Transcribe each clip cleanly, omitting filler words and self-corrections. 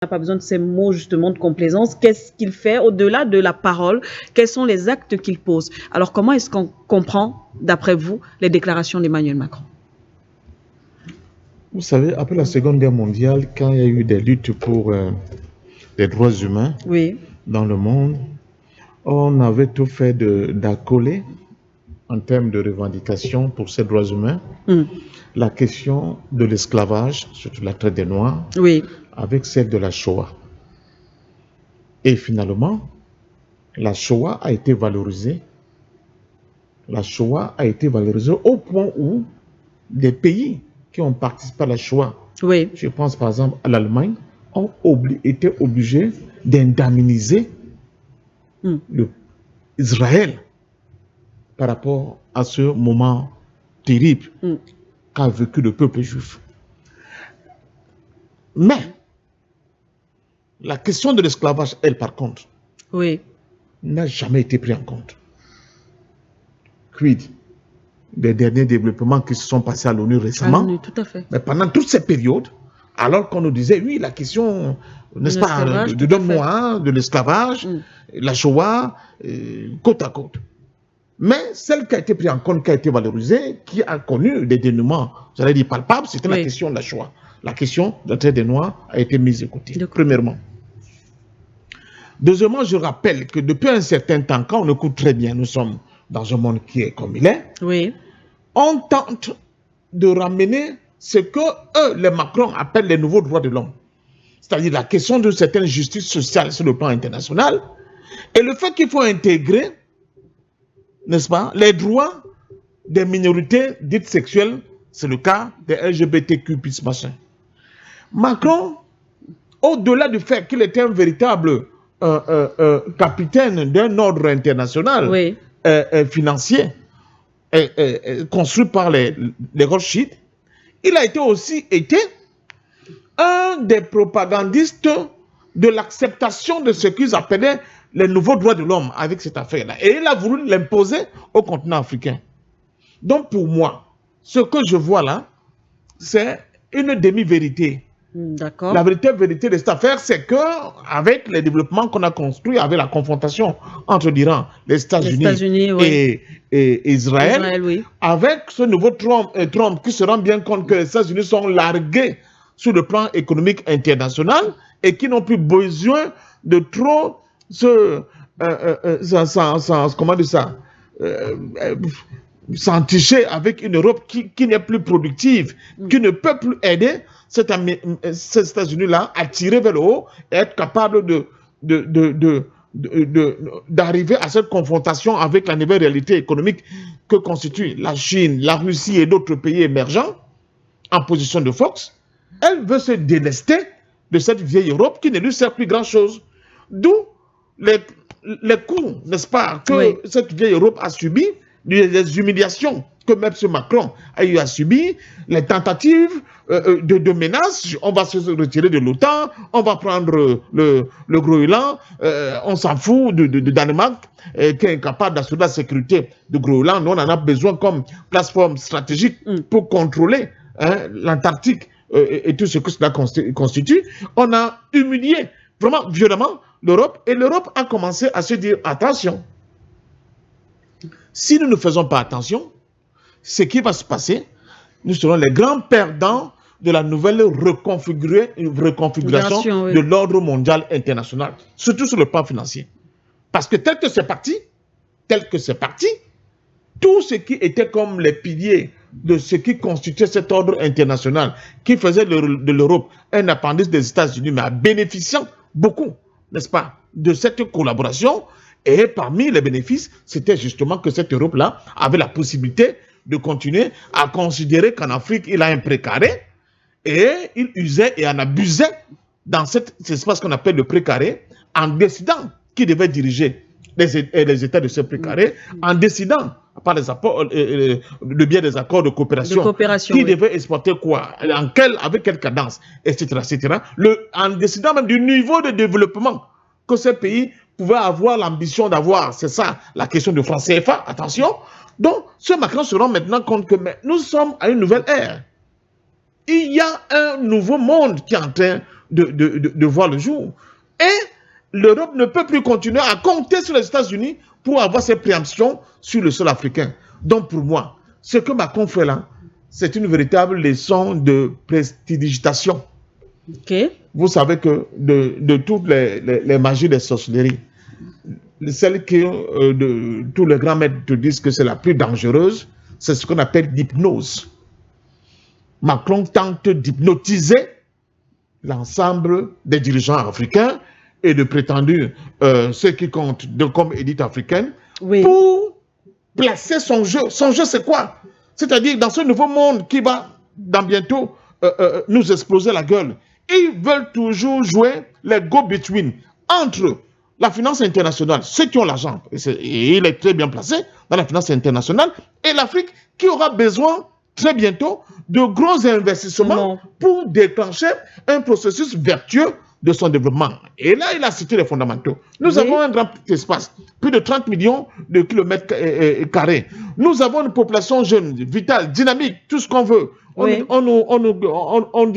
n'a pas besoin de ces mots justement de complaisance. Qu'est-ce qu'il fait au-delà de la parole? Quels sont les actes qu'il pose? Alors comment est-ce qu'on comprend, d'après vous, les déclarations d'Emmanuel Macron? Vous savez, après la Seconde Guerre mondiale, quand il y a eu des luttes pour les droits humains dans le monde, on avait tout fait d'accoler en termes de revendications pour ces droits humains. La question de l'esclavage, surtout la traite des Noirs, avec celle de la Shoah. Et finalement, la Shoah a été valorisée. La Shoah a été valorisée au point où des pays qui ont participé à la Shoah, je pense par exemple à l'Allemagne, ont été obligés d'indemniser Israël par rapport à ce moment terrible qu'a vécu le peuple juif. Mais la question de l'esclavage, elle, par contre, n'a jamais été prise en compte. Quid des derniers développements qui se sont passés à l'ONU récemment, tout à fait. Mais pendant toute cette période, alors qu'on nous disait, oui, la question, n'est-ce pas, de donne-moi, de l'esclavage, la Shoah, côte à côte. Mais celle qui a été prise en compte, qui a été valorisée, qui a connu des dénouements, j'allais dire palpables, c'était la question de la Shoah. La question de la traite des Noirs a été mise de côté, premièrement. Deuxièmement, je rappelle que depuis un certain temps, quand on écoute très bien, nous sommes dans un monde qui est comme il est, on tente de ramener ce que eux, les Macron, appellent les nouveaux droits de l'homme. C'est-à-dire la question d'une certaine justice sociale sur le plan international et le fait qu'il faut intégrer, n'est-ce pas, les droits des minorités dites sexuelles, c'est le cas des LGBTQ+, machin. Macron, au-delà du fait qu'il était un véritable capitaine d'un ordre international financier construit par les Rothschild, il a aussi été un des propagandistes de l'acceptation de ce qu'ils appelaient les nouveaux droits de l'homme avec cette affaire-là. Et il a voulu l'imposer au continent africain. Donc pour moi, ce que je vois là, c'est une demi-vérité. La vérité de cette affaire, c'est que avec les développements qu'on a construits, avec la confrontation entre l'Iran, les États-Unis et Israël, avec ce nouveau Trump qui se rend bien compte que les États-Unis sont largués sur le plan économique international et qui n'ont plus besoin de trop s'enticher avec une Europe qui n'est plus productive, qui ne peut plus aider ces États-Unis-là à tirer vers le haut et être capable d'arriver à cette confrontation avec la nouvelle réalité économique que constituent la Chine, la Russie et d'autres pays émergents en position de force. Elle veut se délester de cette vieille Europe qui ne lui sert plus grand-chose. D'où les coups, n'est-ce pas, que cette vieille Europe a subi, les humiliations que même M. Macron a eu à subir, les tentatives de menaces, on va se retirer de l'OTAN, on va prendre le Groenland, on s'en fout de Danemark, qui est incapable d'assurer la sécurité de Groenland. Nous, on en a besoin comme plateforme stratégique pour contrôler l'Antarctique et tout ce que cela constitue. On a humilié vraiment violemment l'Europe et l'Europe a commencé à se dire attention. Si nous ne faisons pas attention, ce qui va se passer, nous serons les grands perdants de la nouvelle reconfiguration de l'ordre mondial international, surtout sur le plan financier. Parce que tel que c'est parti, tout ce qui était comme les piliers de ce qui constituait cet ordre international, qui faisait de l'Europe un appendice des États-Unis, mais en bénéficiant beaucoup, n'est-ce pas, de cette collaboration. Et parmi les bénéfices, c'était justement que cette Europe-là avait la possibilité de continuer à considérer qu'en Afrique, il a un précaré et il usait et en abusait dans cet espace qu'on appelle le précaré en décidant qui devait diriger les États de ce précaré, en décidant par le biais des accords de coopération qui devait exporter quoi, avec quelle cadence, etc. En décidant même du niveau de développement que ces pays pouvaient avoir l'ambition d'avoir. C'est ça la question du franc CFA, attention. Donc, ce Macron se rend maintenant compte que nous sommes à une nouvelle ère. Il y a un nouveau monde qui est en train de voir le jour. Et l'Europe ne peut plus continuer à compter sur les États-Unis pour avoir ses préemptions sur le sol africain. Donc pour moi, ce que Macron fait là, c'est une véritable leçon de prestidigitation. Ok. Vous savez que de toutes les magies des sorcelleries, celle que tous les grands maîtres te disent que c'est la plus dangereuse, c'est ce qu'on appelle l'hypnose. Macron tente d'hypnotiser l'ensemble des dirigeants africains et de prétendus ceux qui comptent comme élite africaine pour placer son jeu. Son jeu, c'est quoi? C'est-à-dire, dans ce nouveau monde qui va, dans bientôt, nous exploser la gueule, ils veulent toujours jouer les go-between entre la finance internationale, ceux qui ont l'argent, et il est très bien placé dans la finance internationale, et l'Afrique qui aura besoin très bientôt de gros investissements pour déclencher un processus vertueux de son développement. Et là, il a cité les fondamentaux. Nous avons un grand espace, plus de 30 millions de kilomètres carrés. Nous avons une population jeune, vitale, dynamique, tout ce qu'on veut. On dit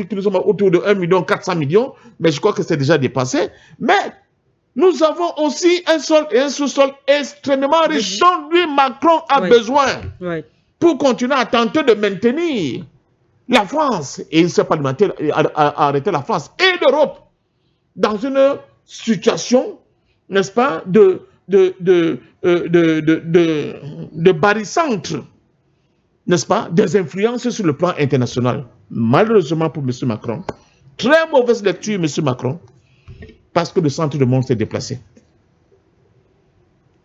que nous sommes autour de 1,4 million, mais je crois que c'est déjà dépassé. Mais nous avons aussi un sol et un sous-sol extrêmement riche dont lui, Macron, a besoin pour continuer à tenter de maintenir la France, et il ne s'est pas limité à arrêter la France, et l'Europe dans une situation, n'est-ce pas, de barycentre, n'est-ce pas, des influences sur le plan international. Malheureusement pour M. Macron, très mauvaise lecture, M. Macron, parce que le centre du monde s'est déplacé.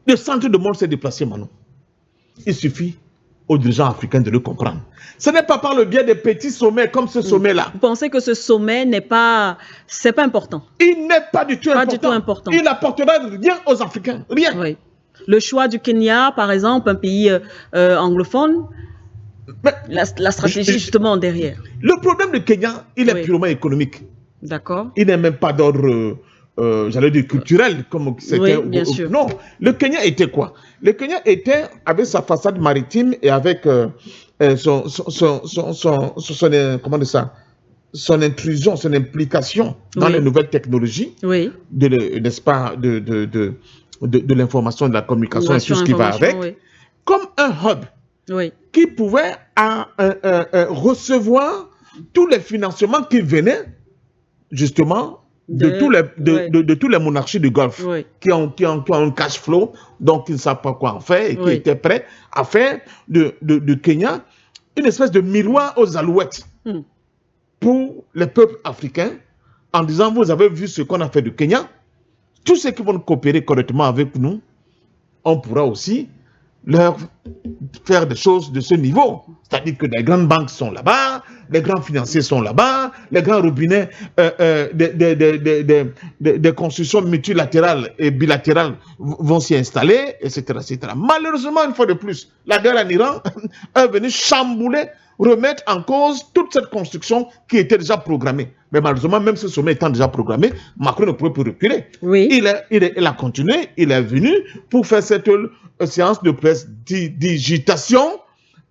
Le centre du monde s'est déplacé, Manon. Il suffit aux dirigeants africains de le comprendre. Ce n'est pas par le biais des petits sommets comme ce sommet-là. Vous pensez que ce sommet n'est pas... c'est pas important? Il n'est pas du tout important. Il n'apportera rien aux Africains. Rien. Oui. Le choix du Kenya, par exemple, un pays anglophone, mais, la stratégie justement derrière. Le problème du Kenya, il est purement économique. D'accord. Il n'est même pas d'ordre... j'allais dire culturel, comme c'était... Oui, bien sûr. Non, le Kenya était quoi? Le Kenya était avec sa façade maritime et avec son intrusion, son implication dans les nouvelles technologies, n'est-ce pas, de l'information, de la communication et tout ce qui va avec, comme un hub qui pouvait recevoir tous les financements qui venaient justement de tous les monarchies du Golfe qui ont un cash flow, donc ils ne savent pas quoi en faire et qui étaient prêts à faire de Kenya une espèce de miroir aux alouettes pour les peuples africains, en disant, vous avez vu ce qu'on a fait du Kenya, tous ceux qui vont coopérer correctement avec nous, on pourra aussi leur faire des choses de ce niveau. C'est-à-dire que les grandes banques sont là-bas, les grands financiers sont là-bas, les grands robinets des constructions multilatérales et bilatérales vont s'y installer, etc., etc. Malheureusement, une fois de plus, la guerre en Iran est venue chambouler, remettre en cause toute cette construction qui était déjà programmée. Mais malheureusement, même ce sommet étant déjà programmé, Macron ne pouvait plus reculer. Il a continué, il est venu pour faire cette séance de prestidigitation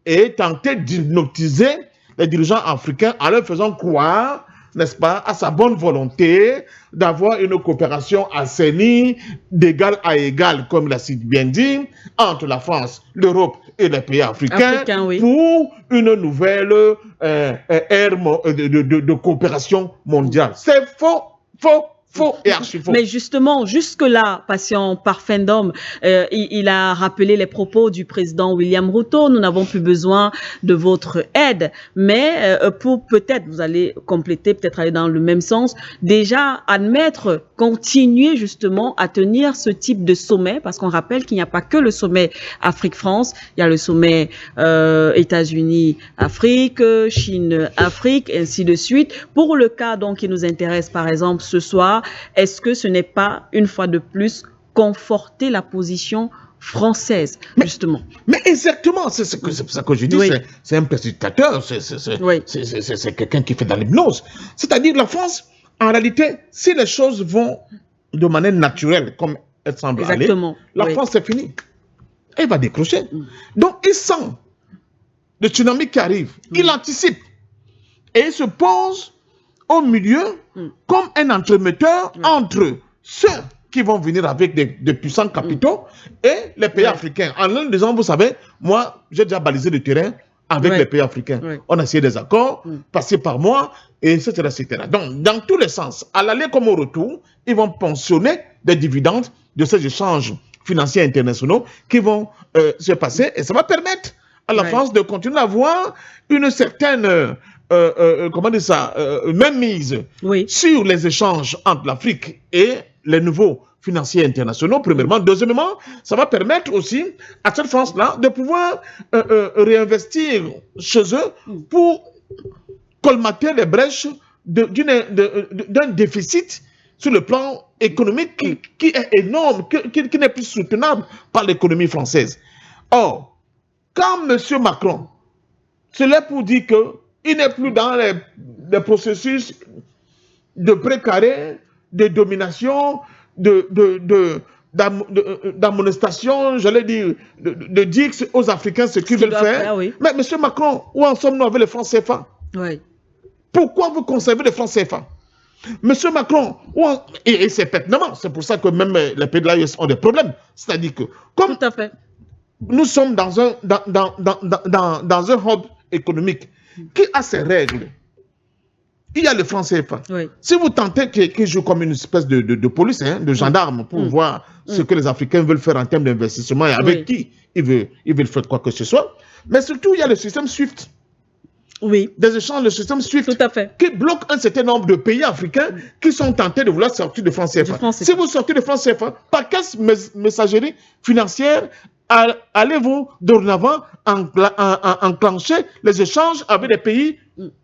et tenter d'hypnotiser les dirigeants africains en leur faisant croire, n'est-ce pas, à sa bonne volonté d'avoir une coopération assainie, d'égal à égal, comme l'a si bien dit, entre la France, l'Europe et les pays africains pour une nouvelle ère de coopération mondiale. C'est faux, faux. Faux et archi-faux. Mais justement, jusque-là, patient Parfendum, il a rappelé les propos du président William Ruto. Nous n'avons plus besoin de votre aide. Mais pour peut-être, vous allez compléter, peut-être aller dans le même sens, déjà admettre, continuer justement à tenir ce type de sommet, parce qu'on rappelle qu'il n'y a pas que le sommet Afrique-France, il y a le sommet États-Unis-Afrique, Chine-Afrique, ainsi de suite. Pour le cas donc qui nous intéresse, par exemple, ce soir, est-ce que ce n'est pas, une fois de plus, conforter la position française, justement? Mais exactement, c'est ça que je dis, c'est un prestidigitateur, c'est quelqu'un qui fait de l'hypnose. C'est-à-dire la France, en réalité, si les choses vont de manière naturelle, comme elles semblent aller, la France, c'est fini. Elle va décrocher. Donc, il sent le tsunami qui arrive, il anticipe, et il se pose au milieu comme un entremetteur entre ceux qui vont venir avec des puissants capitaux et les pays africains. En leur disant, vous savez, moi, j'ai déjà balisé le terrain avec les pays africains. On a essayé des accords, passés par moi, et etc., etc. Donc, dans tous les sens, à l'aller comme au retour, ils vont pensionner des dividendes de ces échanges financiers internationaux qui vont se passer, et ça va permettre à la France de continuer à avoir une certaine comment dire ça, même mise sur les échanges entre l'Afrique et les nouveaux financiers internationaux, premièrement. Deuxièmement, ça va permettre aussi à cette France-là de pouvoir réinvestir chez eux pour colmater les brèches d'un déficit sur le plan économique qui est énorme, qui n'est plus soutenable par l'économie française. Or, quand M. Macron, cela pour dire qu'il n'est plus dans les processus de précaré, de domination, d'amonestation, j'allais dire, de dire aux Africains ce qu'ils veulent faire. Mais M. Macron, où en sommes-nous avec les francs CFA? Pourquoi vous conservez les francs CFA? M. Macron, et c'est pertinemment, c'est pour ça que même les pays de l'AES ont des problèmes. C'est-à-dire que, comme nous sommes dans un hub économique qui a ses règles, il y a le franc CFA. Si vous tentez qu'il joue comme une espèce de police, de gendarme, pour voir ce que les Africains veulent faire en termes d'investissement et avec qui ils veulent faire quoi que ce soit, mais surtout, il y a le système SWIFT. Des échanges, le système SWIFT, qui bloque un certain nombre de pays africains qui sont tentés de vouloir sortir de franc CFA. Si vous sortez de franc CFA, par quelle messagerie financière allez-vous dorénavant enclencher les échanges avec les pays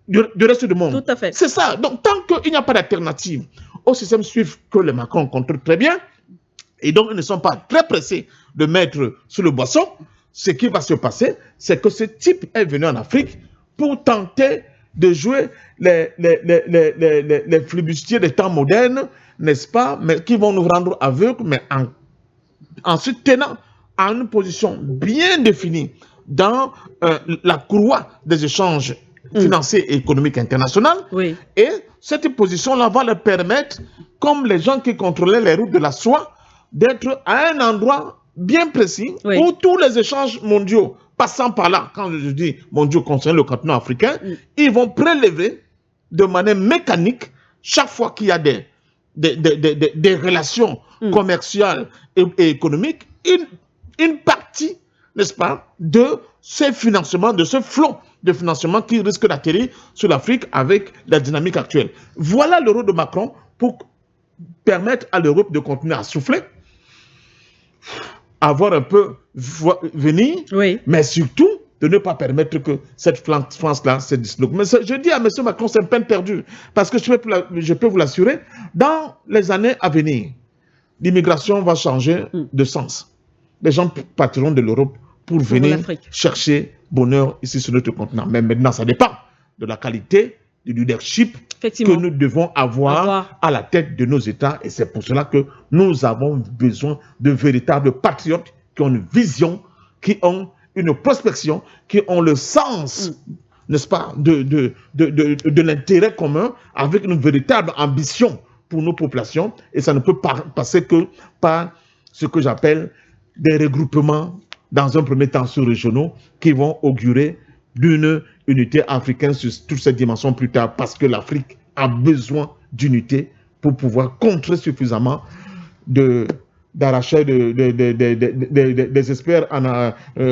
du reste du monde? C'est ça. Donc, tant qu'il n'y a pas d'alternative au système SWIFT que le Macron contrôle très bien, et donc ils ne sont pas très pressés de mettre sous le boisson, ce qui va se passer, c'est que ce type est venu en Afrique pour tenter de jouer les flibustiers des temps modernes, n'est-ce pas, mais qui vont nous rendre aveugles, mais en se tenant à une position bien définie dans la courroie des échanges financiers et économiques internationaux. Et cette position-là va leur permettre, comme les gens qui contrôlaient les routes de la soie, d'être à un endroit bien précis où tous les échanges mondiaux passant par là, quand je dis mondiaux concernant le continent africain, ils vont prélever de manière mécanique, chaque fois qu'il y a des relations commerciales et économiques, une partie, n'est-ce pas, de ces financements, de ce flot de financement qui risque d'atterrir sur l'Afrique avec la dynamique actuelle. Voilà le rôle de Macron pour permettre à l'Europe de continuer à souffler, avoir un peu venir, mais surtout de ne pas permettre que cette France-là se disloque. Mais je dis à M. Macron, c'est une peine perdue, parce que je peux vous l'assurer, dans les années à venir, l'immigration va changer de sens. Les gens partiront de l'Europe pour venir chercher bonheur ici sur notre continent. Mais maintenant, ça dépend de la qualité du leadership que nous devons avoir à la tête de nos États. Et c'est pour cela que nous avons besoin de véritables patriotes qui ont une vision, qui ont une prospection, qui ont le sens, n'est-ce pas, de l'intérêt commun, avec une véritable ambition pour nos populations. Et ça ne peut pas passer que par ce que j'appelle des regroupements, dans un premier temps sous-régionaux, qui vont augurer d'une unité africaine sur toutes ces dimensions plus tard, parce que l'Afrique a besoin d'unité pour pouvoir contrer suffisamment d'arracheurs des experts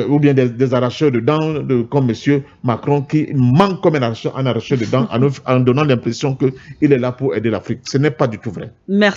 ou bien des arracheurs de dents comme M. Macron, qui manque comme un arracheur de dents en donnant l'impression qu'il est là pour aider l'Afrique. Ce n'est pas du tout vrai. Merci.